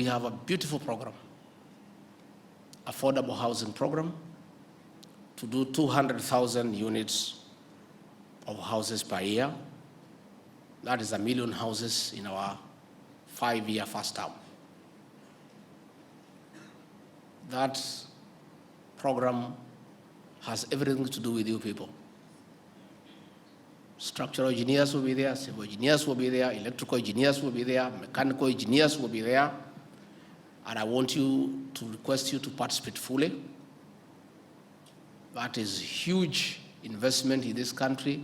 have a beautiful program, affordable housing program, to do 200,000 units of houses per year. That is 1 million houses in our 5-year first term. That program has everything to do with you people. Structural engineers will be there, civil engineers will be there, electrical engineers will be there, mechanical engineers will be there. And I want you to request you to participate fully. That is huge investment in this country,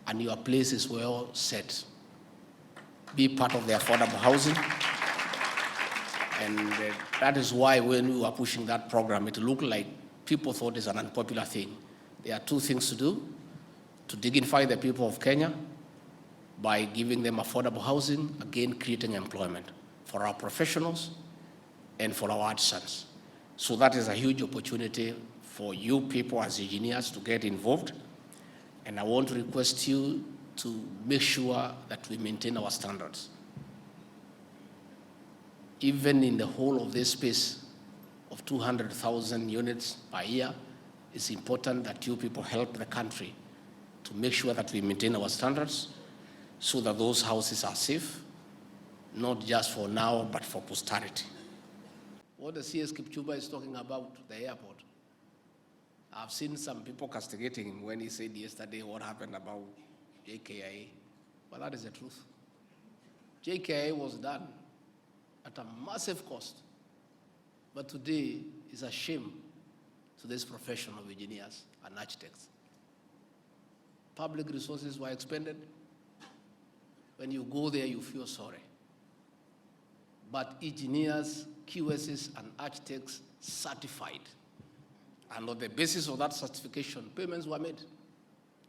and your place is well set. Be part of the affordable housing. And that is why when we were pushing that program, it looked like people thought it's an unpopular thing. There are two things to do: to dignify the people of Kenya by giving them affordable housing, again creating employment for our professionals and for our artisans. So that is a huge opportunity for you people as engineers to get involved. And I want to request you to make sure that we maintain our standards. Even in the whole of this space of 200,000 units per year, it's important that you people help the country to make sure that we maintain our standards so that those houses are safe, not just for now, but for posterity. What the CS Kipchumba is talking about, the airport, I've seen some people castigating him when he said yesterday what happened about Jkia, but that is the truth. Jkia was done at a massive cost, but today is a shame to this profession of engineers and architects. Public resources were expended. When you go there, you feel sorry. But engineers, QSs, and architects certified. And on the basis of that certification, payments were made.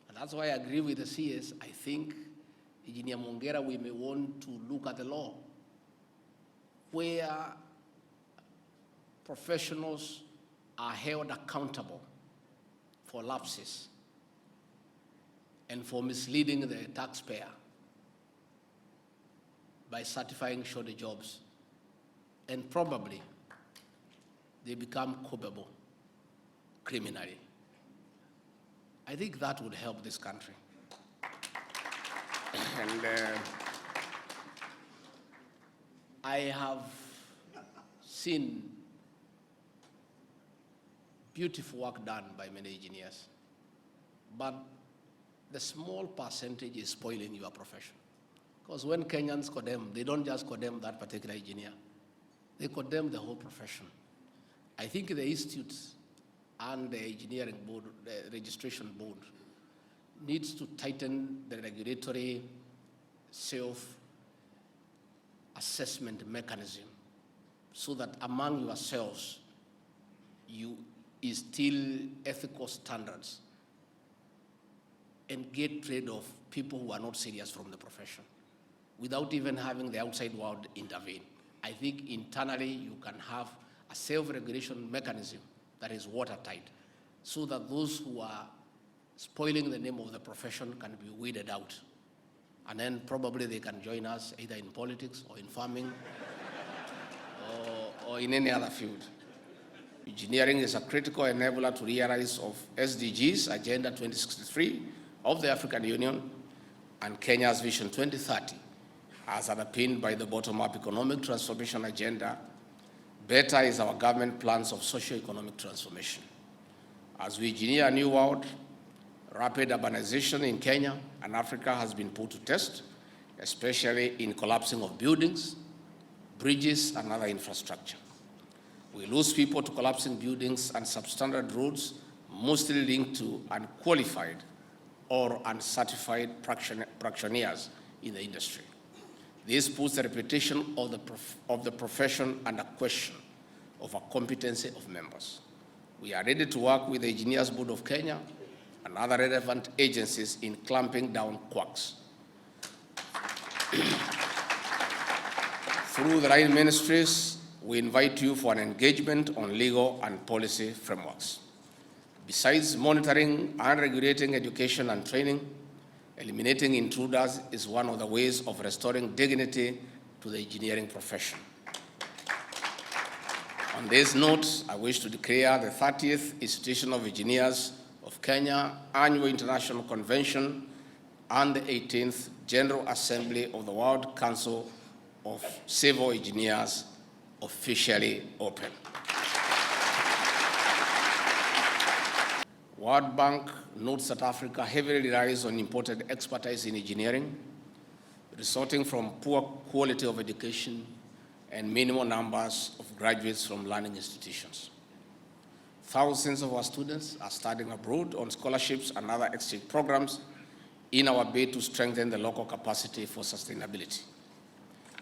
And that's why I agree with the CS. I think, Engineer Mongera, we may want to look at the law where professionals are held accountable for lapses and for misleading the taxpayer by certifying shorter jobs. And probably they become culpable criminally. I think that would help this country. And I have seen beautiful work done by many engineers, but the small percentage is spoiling your profession. Because when Kenyans condemn, they don't just condemn that particular engineer, they condemn the whole profession. I think the institutes and the engineering board, the registration board, needs to tighten the regulatory self-assessment mechanism so that among yourselves, you instill ethical standards and get rid of people who are not serious from the profession without even having the outside world intervene. I think internally you can have a self-regulation mechanism that is watertight so that those who are spoiling the name of the profession can be weeded out. And then probably they can join us either in politics or in farming or in any other field. Engineering is a critical enabler to realize of SDGs, Agenda 2063 of the African Union, and Kenya's Vision 2030, as underpinned by the bottom-up economic transformation agenda. Better is our government plans of socio-economic transformation. As we engineer a new world, rapid urbanization in Kenya and Africa has been put to test, especially in collapsing of buildings, bridges, and other infrastructure. We lose people to collapsing buildings and substandard roads, mostly linked to unqualified or uncertified practitioners in the industry. This puts the reputation of the profession under question of a competency of members. We are ready to work with the Engineers Board of Kenya and other relevant agencies in clamping down quacks. Through the right ministries, we invite you for an engagement on legal and policy frameworks. Besides monitoring and regulating education and training, eliminating intruders is one of the ways of restoring dignity to the engineering profession. On this note, I wish to declare the 30th Institution of Engineers of Kenya Annual International Convention and the 18th General Assembly of the World Council of Civil Engineers officially open. World Bank notes that Africa heavily relies on imported expertise in engineering, resulting from poor quality of education and minimal numbers of graduates from learning institutions. Thousands of our students are studying abroad on scholarships and other exchange programs in our bid to strengthen the local capacity for sustainability.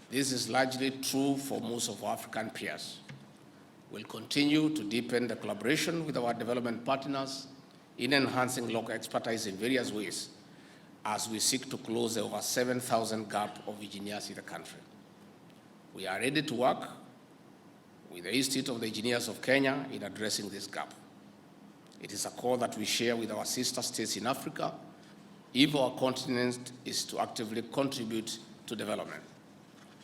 This is largely true for most of our African peers. We'll continue to deepen the collaboration with our development partners in enhancing local expertise in various ways as we seek to close the over 7,000 gap of engineers in the country. We are ready to work with the Institute of the Engineers of Kenya in addressing this gap. It is a call that we share with our sister states in Africa if our continent is to actively contribute to development.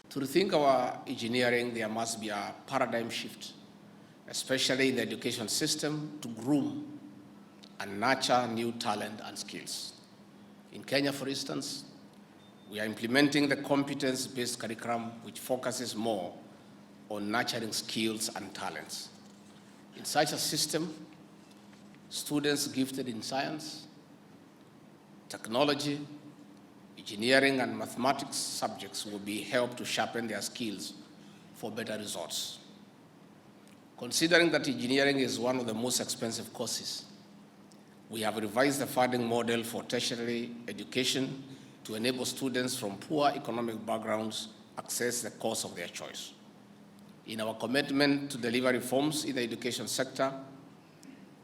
To rethink our engineering, there must be a paradigm shift, especially in the education system, to groom and nurture new talent and skills. In Kenya, for instance, we are implementing the competence-based curriculum, which focuses more on nurturing skills and talents. In such a system, students gifted in science, technology, engineering, and mathematics subjects will be helped to sharpen their skills for better results. Considering that engineering is one of the most expensive courses, we have revised the funding model for tertiary education to enable students from poor economic backgrounds access the course of their choice. In our commitment to deliver reforms in the education sector,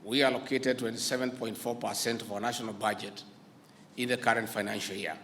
we allocated 27.4% of our national budget in the current financial year